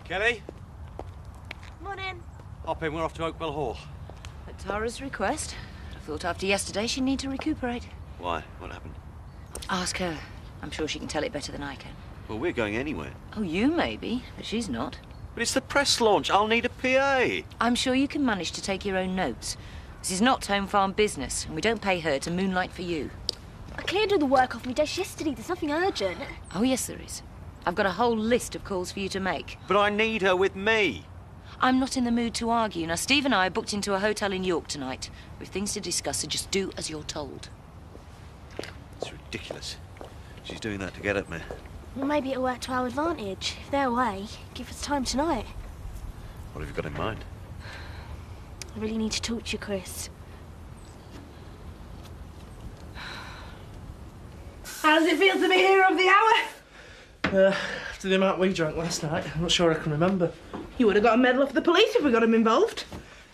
Kelly? Morning. Hop in, we're off to Oakville Hall. At Tara's request. I thought after yesterday she'd need to recuperate. Why? What happened? Ask her. I'm sure she can tell it better than I can. Well, we're going anywhere. Oh, you maybe, but she's not. But it's the press launch. I'll need a PA. I'm sure you can manage to take your own notes. This is not home farm business, and we don't pay her to moonlight for you. I cleared all the work off my desk yesterday. There's nothing urgent. Oh, yes, there is. I've got a whole list of calls for you to make. But I need her with me. I'm not in the mood to argue. Now, Steve and I are booked into a hotel in York tonight. We've things to discuss, so just do as you're told. It's ridiculous. She's doing that to get at me. Well, maybe it'll work to our advantage. If they're away, give us time tonight. What have you got in mind? I really need to talk to you, Chris. How does it feel to be hero of the hour? After the amount we drank last night, I'm not sure I can remember. You would have got a medal off the police if we got him involved.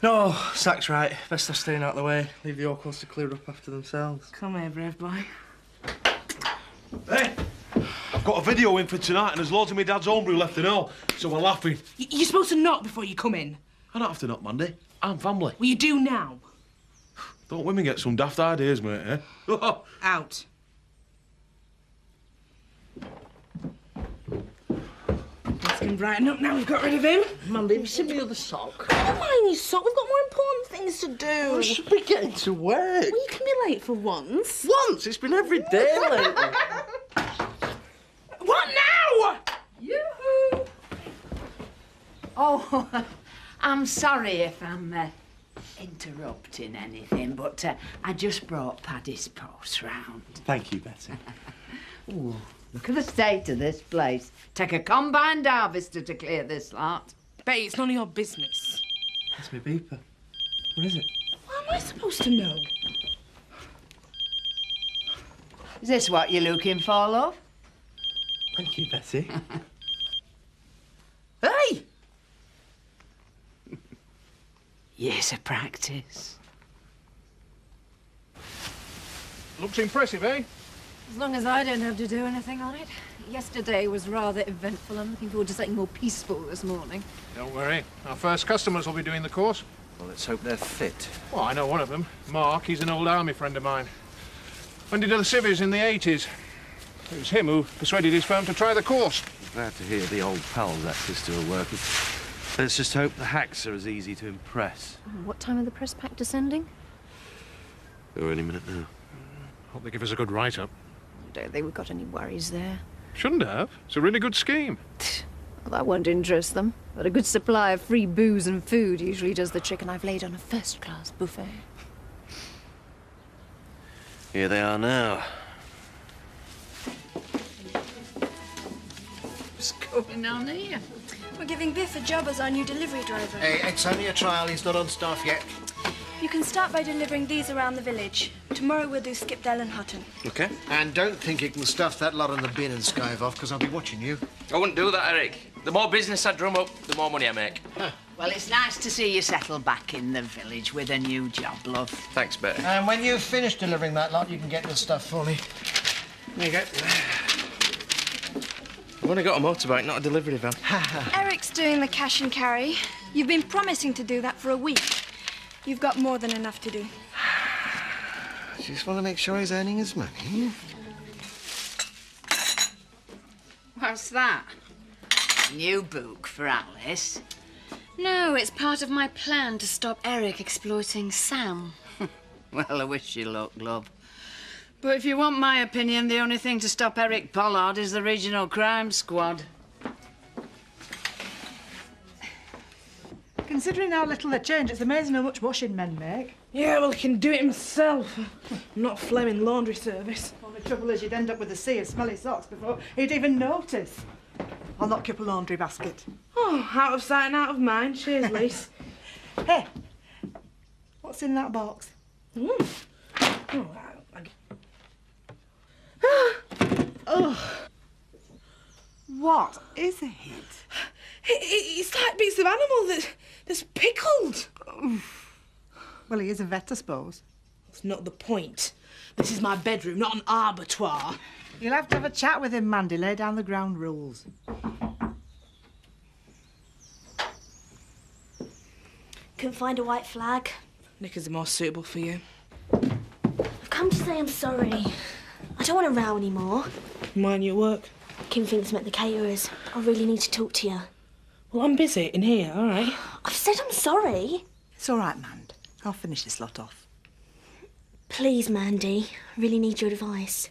No, Sack's right. Best off staying out of the way. Leave the Orcos to clear up after themselves. Come here, brave boy. Hey, I've got a video in for tonight and there's loads of my dad's homebrew left and all, so we're laughing. You're supposed to knock before you come in. I don't have to knock, Mandy. I'm family. Well, you do now. Don't women get some daft ideas, mate, eh? Out. This can brighten up now we've got rid of him. Mandy, have you seen the other sock? Don't mind your sock. We've got more important things to do. I should be getting to work. Well, you can be late for once. Once? It's been every day lately. What now? Yoo-hoo! Oh, I'm sorry if I'm interrupting anything, but I just brought Paddy's post round. Thank you, Betty. Ooh, look at the state of this place. Take a combined harvester to clear this lot. Betty, it's none of your business. That's my beeper. What is it? What am I supposed to know? Is this what you're looking for, love? Thank you, Betty. Hey! Years of practice. Looks impressive, eh? As long as I don't have to do anything on it. Yesterday was rather eventful. I'm looking forward to something more peaceful this morning. Don't worry. Our first customers will be doing the course. Well, let's hope they're fit. Well, I know one of them. Mark, he's an old army friend of mine. When he did the civvies in the 80s. It was him who persuaded his firm to try the course. Glad to hear the old pals act is still working. Let's just hope the hacks are as easy to impress. What time are the press pack descending? Oh, any minute now. Hope they give us a good write-up. Don't think we've got any worries there. Shouldn't have. It's a really good scheme. Well, that won't interest them. But a good supply of free booze and food usually does the trick, and I've laid on a first-class buffet. Here they are now. What's going on here? We're giving Biff a job as our new delivery driver. Hey, it's only a trial. He's not on staff yet. You can start by delivering these around the village. Tomorrow we'll do Skipdale and Hutton. Okay. And don't think you can stuff that lot in the bin and skive off, because I'll be watching you. I wouldn't do that, Eric. The more business I drum up, the more money I make. Huh. Well, it's nice to see you settle back in the village with a new job, love. Thanks, Betty. And when you've finished delivering that lot, you can get the stuff for me. There you go. I've only got a motorbike, not a delivery van. Eric's doing the cash and carry. You've been promising to do that for a week. You've got more than enough to do. Just want to make sure he's earning his money. What's that? New book for Alice. No, it's part of my plan to stop Eric exploiting Sam. Well, I wish you luck, love. But if you want my opinion, the only thing to stop Eric Pollard is the Regional Crime Squad. Considering how little they change, it's amazing how much washing men make. Yeah, well, he can do it himself. Not a flaming laundry service. Only trouble is you'd end up with a sea of smelly socks before he'd even notice. I'll knock you up a laundry basket. Oh, out of sight and out of mind. Cheers, Lise. Hey, what's in that box? Oh, oh. What is it? It's like bits of animal that's pickled. Well, he is a vet, I suppose. That's not the point. This is my bedroom, not an abattoir. You'll have to have a chat with him, Mandy. Lay down the ground rules. Couldn't find a white flag. Knickers are more suitable for you. I've come to say I'm sorry. I don't want to row anymore. Mind your work. Kim thinks I'm at the caterers. I really need to talk to you. Well, I'm busy in here, all right? I've said I'm sorry. It's all right, Mand. I'll finish this lot off. Please, Mandy. I really need your advice.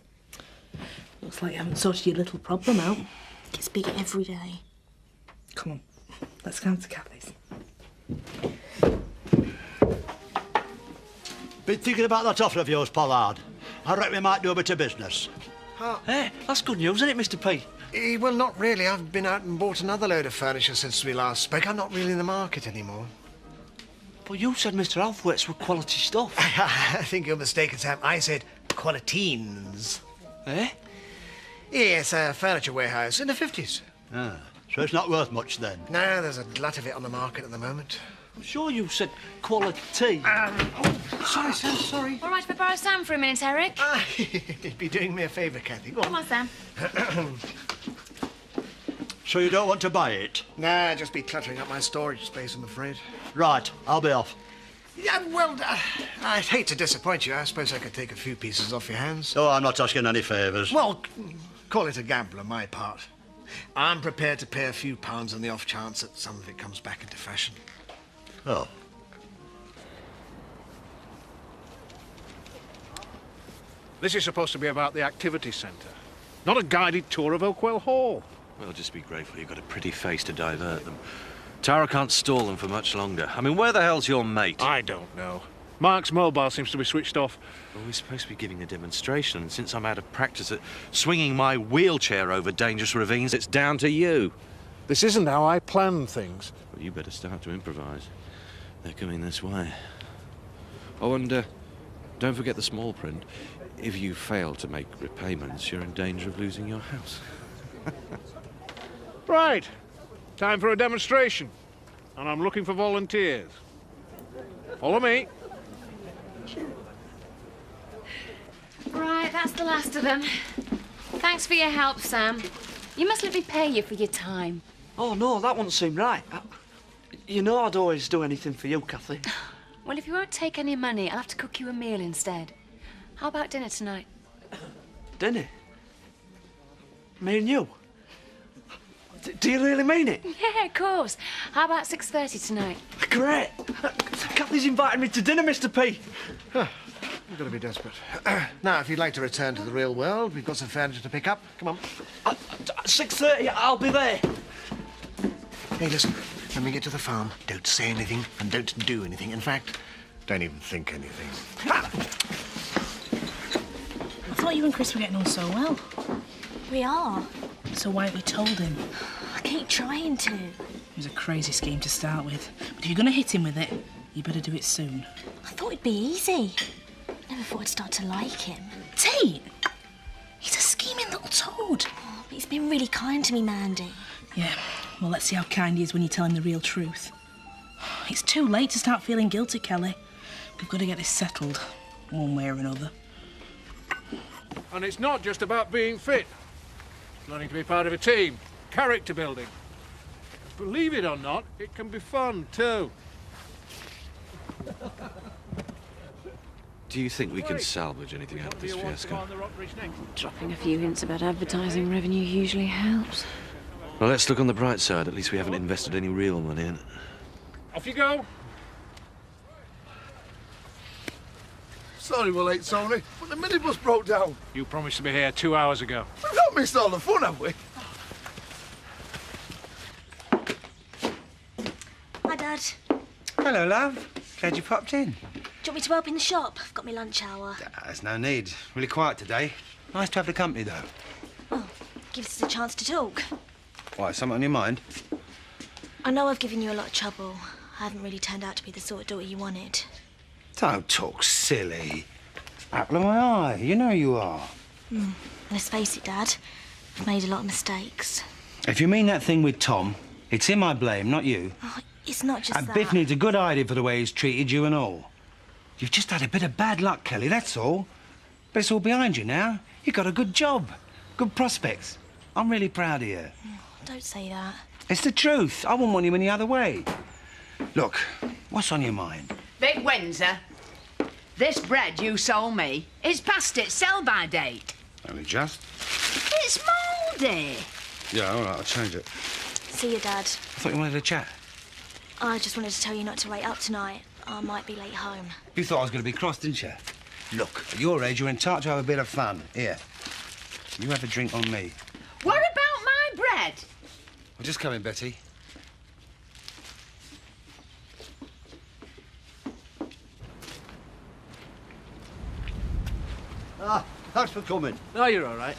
Looks like you haven't sorted your little problem out. It gets bigger every day. Come on, let's go to Kathy's. Been thinking about that offer of yours, Pollard. I reckon we might do a bit of business. Hey, that's good news, isn't it, Mr. P? Well, not really. I've been out and bought another load of furniture since we last spoke. I'm not really in the market anymore. But you said Mr. Althwaite's were quality stuff. I think you're mistaken, Sam. I said qualitines. Eh? Yes, a furniture warehouse in the 50s. Ah, so it's not worth much then? No, there's a glut of it on the market at the moment. I'm sure you said quality. Sorry, Sam, sorry. All right, if I borrow Sam for a minute, Eric? You'd be doing me a favour, Kathy. Go on. Come on, Sam. So you don't want to buy it? Nah, just be cluttering up my storage space, I'm afraid. Right, I'll be off. Yeah, well, I'd hate to disappoint you. I suppose I could take a few pieces off your hands. Oh, I'm not asking any favours. Well, call it a gamble on my part. I'm prepared to pay a few pounds on the off chance that some of it comes back into fashion. Oh. This is supposed to be about the activity centre, not a guided tour of Oakwell Hall. Well, just be grateful you've got a pretty face to divert them. Tara can't stall them for much longer. I mean, where the hell's your mate? I don't know. Mark's mobile seems to be switched off. Well, we're supposed to be giving a demonstration, and since I'm out of practice at swinging my wheelchair over dangerous ravines, it's down to you. This isn't how I plan things. Well, you better start to improvise. They're coming this way. Oh, and don't forget the small print. If you fail to make repayments, you're in danger of losing your house. Right. Time for a demonstration. And I'm looking for volunteers. Follow me. Right, that's the last of them. Thanks for your help, Sam. You must let me pay you for your time. Oh, no, that wouldn't seem right. You know I'd always do anything for you, Kathy. Well, if you won't take any money, I'll have to cook you a meal instead. How about dinner tonight? Dinner? Me and you? Do you really mean it? Yeah, of course. How about 6:30 tonight? Great. Kathy's invited me to dinner, Mr. P. You've got to be desperate. Now, if you'd like to return to the real world, we've got some furniture to pick up. Come on. 6:30, I'll be there. Hey, listen. When we get to the farm, don't say anything and don't do anything. In fact, don't even think anything. I thought you and Chris were getting on so well. We are. So why haven't you told him? I keep trying to. It was a crazy scheme to start with. But if you're going to hit him with it, you better do it soon. I thought it'd be easy. Never thought I'd start to like him. Tate! He's a scheming little toad. Oh, but he's been really kind to me, Mandy. Yeah, well, let's see how kind he is when you tell him the real truth. It's too late to start feeling guilty, Kelly. We've got to get this settled, one way or another. And it's not just about being fit. Learning to be part of a team. Character building. Believe it or not, it can be fun, too. Do you think we can salvage anything out of this fiasco? Dropping a few hints about advertising revenue usually helps. Well, let's look on the bright side. At least we haven't invested any real money in it. Off you go. Sorry we're late, Sony, but the minibus broke down. You promised to be here 2 hours ago. We've not missed all the fun, have we? Hi, Dad. Hello, love. Glad you popped in. Do you want me to help in the shop? I've got my lunch hour. There's no need. Really quiet today. Nice to have the company, though. Oh, gives us a chance to talk. What, something on your mind? I know I've given you a lot of trouble. I haven't really turned out to be the sort of daughter you wanted. Don't talk silly. Apple of my eye. You know you are. Let's face it, Dad. I've made a lot of mistakes. If you mean that thing with Tom, it's him I blame, not you. Oh, it's not just And that. Biff needs a good hiding for the way he's treated you and all. You've just had a bit of bad luck, Kelly, that's all. But it's all behind you now. You've got a good job, good prospects. I'm really proud of you. Don't say that. It's the truth. I wouldn't want him any other way. Look, What's on your mind? Big Windsor, this bread you sold me is past its sell-by date. Only just. It's mouldy. Yeah, all right, I'll change it. See you, Dad. I thought you wanted to chat. I just wanted to tell you not to wait up tonight. I might be late home. You thought I was going to be cross, didn't you? Look, at your age, you're entitled to have a bit of fun. Here, you have a drink on me. What about my bread? Well, just come in, Betty. Ah, thanks for coming. No, you're all right.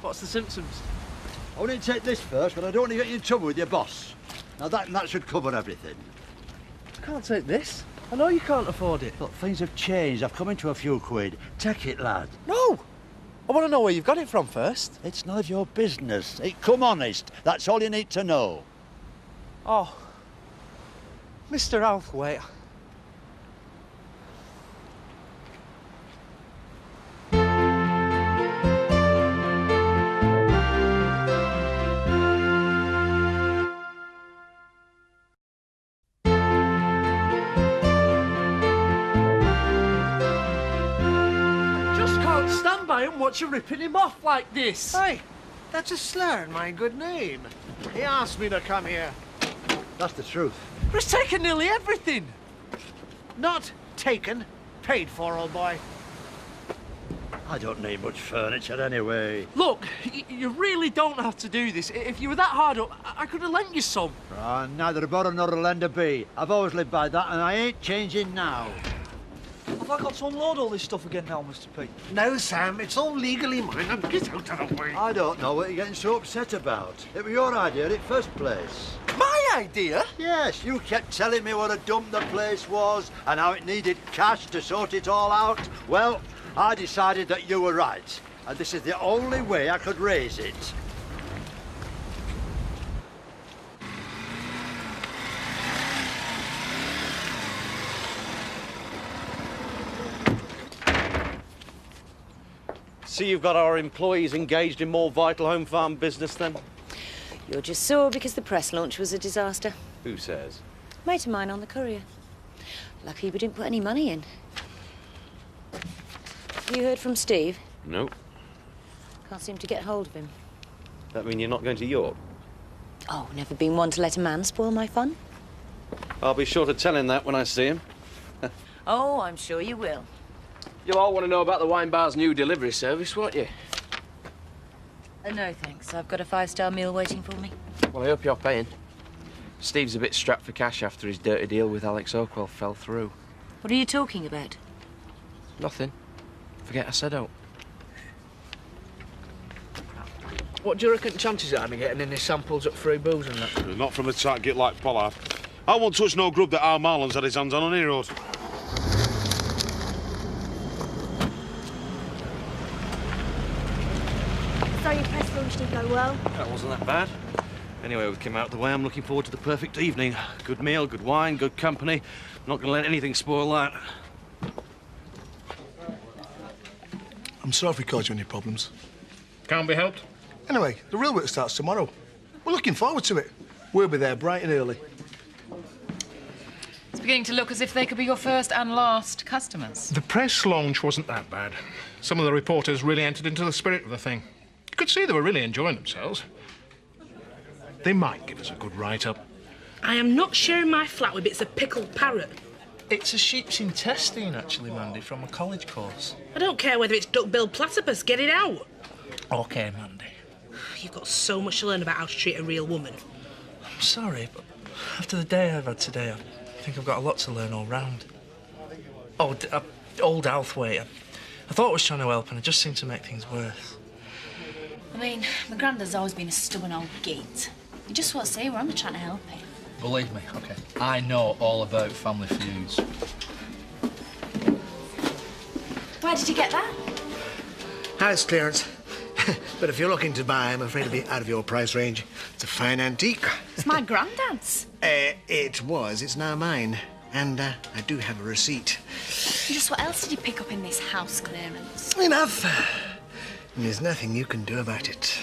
What's the symptoms? I want to take this first, but I don't want to get you in trouble with your boss. Now, that should cover everything. I can't take this. I know you can't afford it. Look, things have changed. I've come into a few quid. Take it, lad. No! I want to know where you've got it from first. It's none of your business. Come honest. That's all you need to know. Oh, Mr. Althwaite. And watch you ripping him off like this. Hey, that's a slur on my good name. He asked me to come here. That's the truth. But he's taken nearly everything. Not taken, paid for, old boy. I don't need much furniture anyway. Look, you really don't have to do this. If you were that hard up, I could have lent you some. Neither a borrow nor a lender be. I've always lived by that, and I ain't changing now. Have I got to unload all this stuff again now, Mr. P? No, Sam, it's all legally mine. Now get out of the way. I don't know what you're getting so upset about. It was your idea in the first place. My idea? Yes, you kept telling me what a dump the place was and how it needed cash to sort it all out. Well, I decided that you were right, and this is the only way I could raise it. See, you've got our employees engaged in more vital home farm business then? You're just sore because the press launch was a disaster. Who says? Mate of mine on the Courier. Lucky we didn't put any money in. You heard from Steve? No. Can't seem to get hold of him. That mean you're not going to York? Oh, never been one to let a man spoil my fun. I'll be sure to tell him that when I see him. Oh, I'm sure you will. You'll all want to know about the wine bar's new delivery service, won't you? No, thanks. I've got a 5-star meal waiting for me. Well, I hope you're paying. Steve's a bit strapped for cash after his dirty deal with Alex Oakwell fell through. What are you talking about? Nothing. Forget I said out. What do you reckon chances are of me getting any samples at free booze and that? Not from a tight git like Pollard. I won't touch no grub that Al Marlon's had his hands on any road. Sorry your press launch didn't go well. That wasn't that bad. Anyway, we came out the way. I'm looking forward to the perfect evening. Good meal, good wine, good company. Not going to let anything spoil that. I'm sorry if we caused you any problems. Can't be helped. Anyway, the real work starts tomorrow. We're looking forward to it. We'll be there bright and early. It's beginning to look as if they could be your first and last customers. The press launch wasn't that bad. Some of the reporters really entered into the spirit of the thing. You could see they were really enjoying themselves. They might give us a good write-up. I am not sharing my flat with bits of pickled parrot. It's a sheep's intestine, actually, Mandy, from a college course. I don't care whether it's duck-billed platypus. Get it out. OK, Mandy. You've got so much to learn about how to treat a real woman. I'm sorry, but after the day I've had today, I think I've got a lot to learn all round. Oh, old Althwaite. I thought I was trying to help, and it just seemed to make things worse. I mean, my granddad's always been a stubborn old git. You just want to say we're only trying to help him. Believe me, OK. I know all about family feuds. Where did you get that? House clearance. But if you're looking to buy, I'm afraid it'll be out of your price range. It's a fine antique. It's my granddad's. It was. It's now mine. And I do have a receipt. Just what else did you pick up in this house clearance? Enough. And there's nothing you can do about it.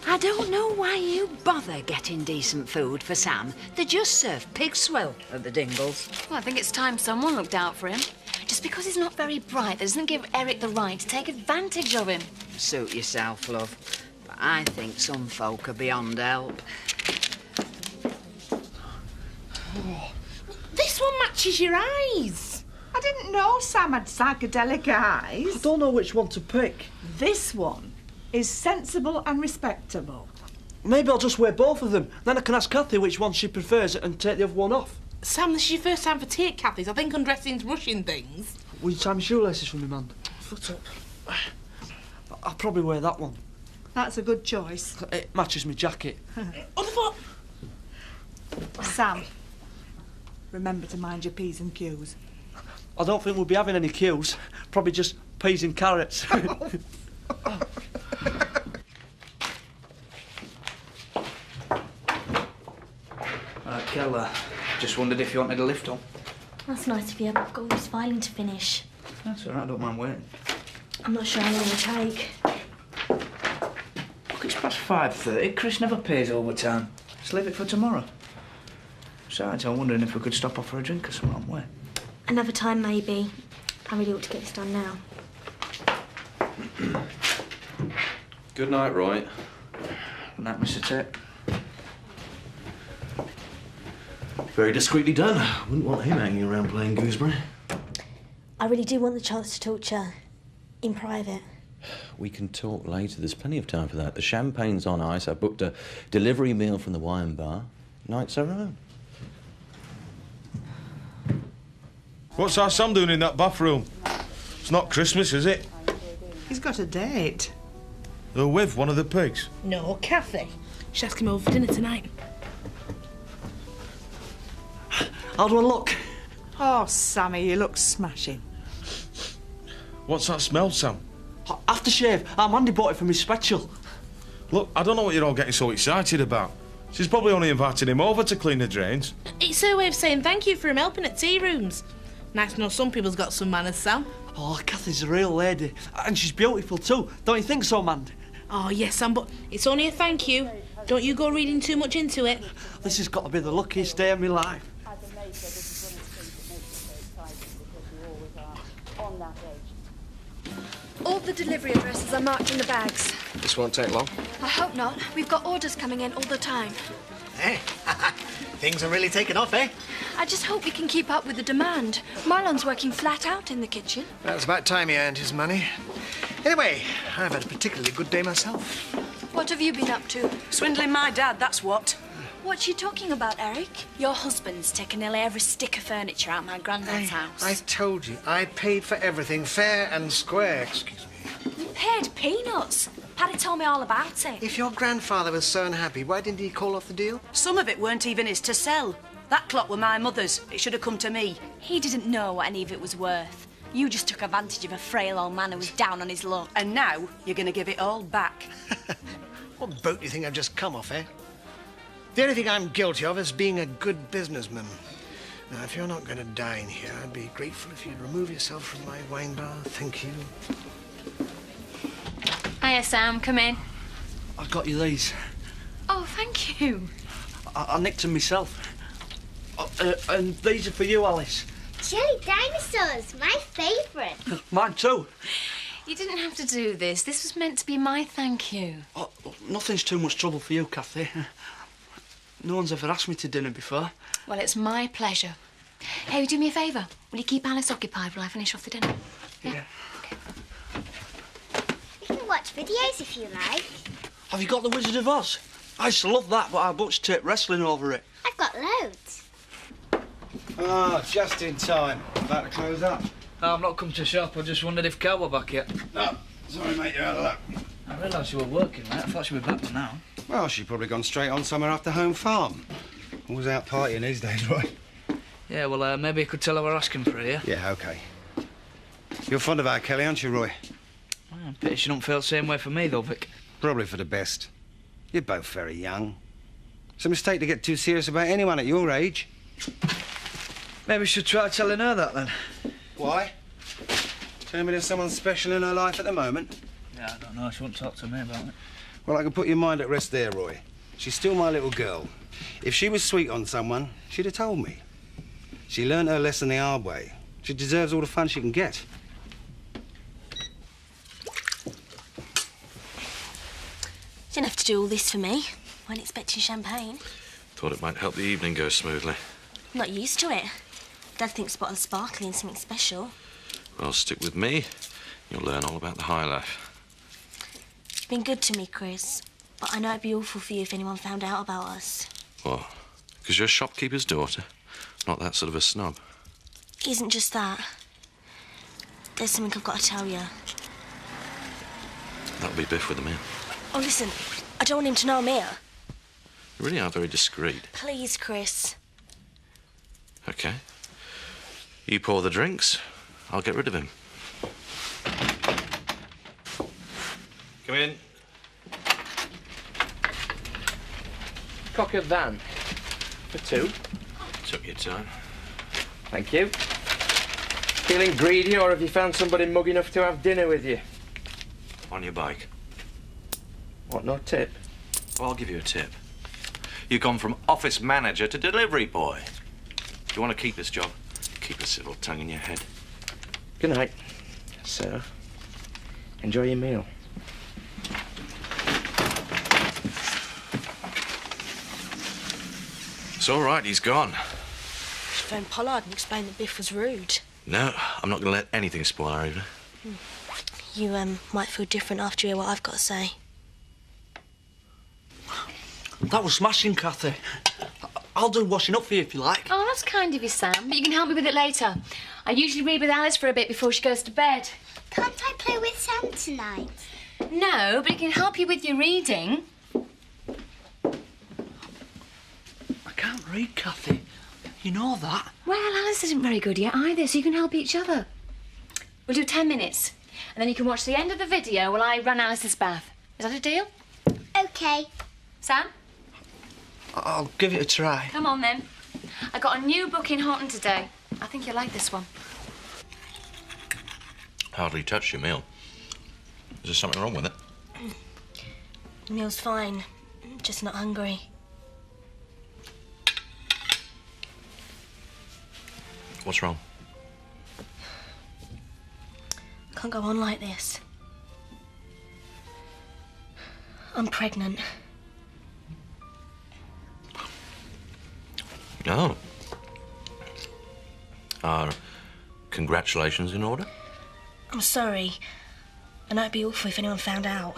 I don't know why you bother getting decent food for Sam. They just serve pig swill at the Dingles. Well, I think it's time someone looked out for him. Just because he's not very bright, that doesn't give Eric the right to take advantage of him. Suit yourself, love. But I think some folk are beyond help. This one matches your eyes. I didn't know Sam had psychedelic eyes. I don't know which one to pick. This one is sensible and respectable. Maybe I'll just wear both of them. Then I can ask Kathy which one she prefers and take the other one off. Sam, this is your first time for tea at Kathy's. I think undressing's rushing things. Will you tie my shoelaces for me, man? Foot up. I'll probably wear that one. That's a good choice. It matches my jacket. On the foot! Sam, remember to mind your P's and Q's. I don't think we'll be having any queues. Probably just peas and carrots. Keller, just wondered if you wanted a lift on. That's nice of you, but I've got all this filing to finish. That's all right, I don't mind waiting. I'm not sure how long it'll take. Look, it's past 5:30. Chris never pays overtime. Just leave it for tomorrow. Besides, I'm wondering if we could stop off for a drink or something on the way. Another time, maybe. I really ought to get this done now. Good night, Roy. Good night, Mr. Tate. Very discreetly done. Wouldn't want him hanging around playing gooseberry. I really do want the chance to talk to you in private. We can talk later. There's plenty of time for that. The champagne's on ice. I booked a delivery meal from the wine bar. Night's our own. What's our Sam doing in that bathroom? It's not Christmas, is it? He's got a date. They're with one of the pigs. No, Kathy. She's asking him over for dinner tonight. How do I look? Oh, Sammy, you look smashing. What's that smell, Sam? Aftershave. Mandy bought it for me special. Look, I don't know what you're all getting so excited about. She's probably only invited him over to clean the drains. It's her way of saying thank you for him helping at tea rooms. Nice to know some people's got some manners, Sam. Oh, Kathy's a real lady. And she's beautiful too. Don't you think so, Mandy? Oh, yes, Sam, but it's only a thank you. Don't you go reading too much into it. This has got to be the luckiest day of my life. All the delivery addresses are marked in the bags. This won't take long. I hope not. We've got orders coming in all the time. Eh? Things are really taking off, eh? I just hope we can keep up with the demand. Marlon's working flat out in the kitchen. Well, it's about time he earned his money. Anyway, I've had a particularly good day myself. What have you been up to? Swindling my dad, that's what. What's she talking about, Eric? Your husband's taken nearly every stick of furniture out my granddad's house. I told you, I paid for everything fair and square. Excuse me. You paid peanuts. Paddy told me all about it. If your grandfather was so unhappy, why didn't he call off the deal? Some of it weren't even his to sell. That clock were my mother's. It should have come to me. He didn't know what any of it was worth. You just took advantage of a frail old man who was down on his luck. And now you're going to give it all back. What boat do you think I've just come off, eh? The only thing I'm guilty of is being a good businessman. Now, if you're not going to dine here, I'd be grateful if you'd remove yourself from my wine bar. Thank you. Hiya, Sam. Come in. I got you these. Oh, thank you. I nicked them myself. And these are for you, Alice. Jelly dinosaurs, my favourite. Mine too. You didn't have to do this. This was meant to be my thank you. Oh, nothing's too much trouble for you, Kathy. No one's ever asked me to dinner before. Well, it's my pleasure. Hey, do me a favour. Will you keep Alice occupied while I finish off the dinner? Yeah. You can watch videos if you like. Have you got The Wizard of Oz? I used to love that, but I butched tape wrestling over it. I've got loads. Ah, just in time. About to close up. No, I'm not come to shop. I just wondered if Cal were back yet. No, sorry, mate, you're out of luck. I realised you were working, mate. I thought she'd be back by now. Well, she's probably gone straight on somewhere after home farm. Always out partying these days, right? Yeah, well, maybe you could tell her we're asking for her, yeah? Yeah, OK. You're fond of our Kelly, aren't you, Roy? Well, pity she don't feel the same way for me, though, Vic. Probably for the best. You're both very young. It's a mistake to get too serious about anyone at your age. Maybe we should try telling her that, then. Why? Tell me there's someone special in her life at the moment? Yeah, I don't know. She won't talk to me about it. Well, I can put your mind at rest there, Roy. She's still my little girl. If she was sweet on someone, she'd have told me. She learned her lesson the hard way. She deserves all the fun she can get. You didn't have to do all this for me. I wasn't expecting champagne. Thought it might help the evening go smoothly. I'm not used to it. Dad thinks bottle of sparkling is something special. Well, stick with me. You'll learn all about the high life. You've been good to me, Chris. But I know it'd be awful for you if anyone found out about us. What? Because you're a shopkeeper's daughter? Not that sort of a snob. It isn't just that. There's something I've got to tell you. That'll be Biff with a meal. Oh, listen. I don't want him to know I'm here. You really are very discreet. Please, Chris. OK. You pour the drinks, I'll get rid of him. Come in. Cock a van. For two. Took your time. Thank you. Feeling greedy, or have you found somebody mug enough to have dinner with you? On your bike. What, no tip? Well, I'll give you a tip. You've gone from office manager to delivery boy. If you want to keep this job, keep a civil tongue in your head. Good night, sir. Enjoy your meal. It's all right, he's gone. She phoned Pollard and explained that Biff was rude. No, I'm not going to let anything spoil our evening. You, might feel different after you hear what I've got to say. That was smashing, Cathy. I'll do washing up for you if you like. Oh, that's kind of you, Sam, but you can help me with it later. I usually read with Alice for a bit before she goes to bed. Can't I play with Sam tonight? No, but it can help you with your reading. I can't read, Cathy. You know that. Well, Alice isn't very good yet either, so you can help each other. We'll do 10 minutes, and then you can watch the end of the video while I run Alice's bath. Is that a deal? OK. Sam? I'll give it a try. Come on, then. I got a new book in Horton today. I think you'll like this one. Hardly touched your meal. Is there something wrong with it? The meal's fine. Just not hungry. What's wrong? Can't go on like this. I'm pregnant. Oh. Are congratulations in order? I'm sorry. I know it'd be awful if anyone found out.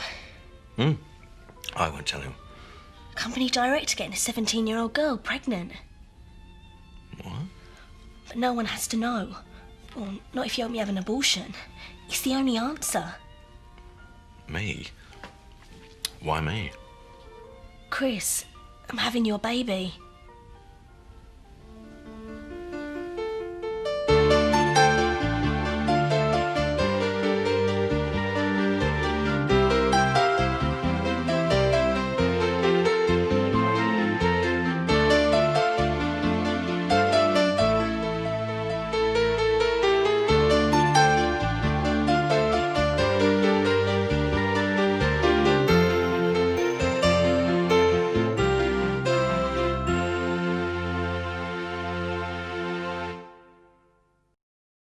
I won't tell him. Company director getting a 17-year-old girl pregnant. What? But no one has to know. Well, not if you help me have an abortion. It's the only answer. Me? Why me? Chris, I'm having your baby.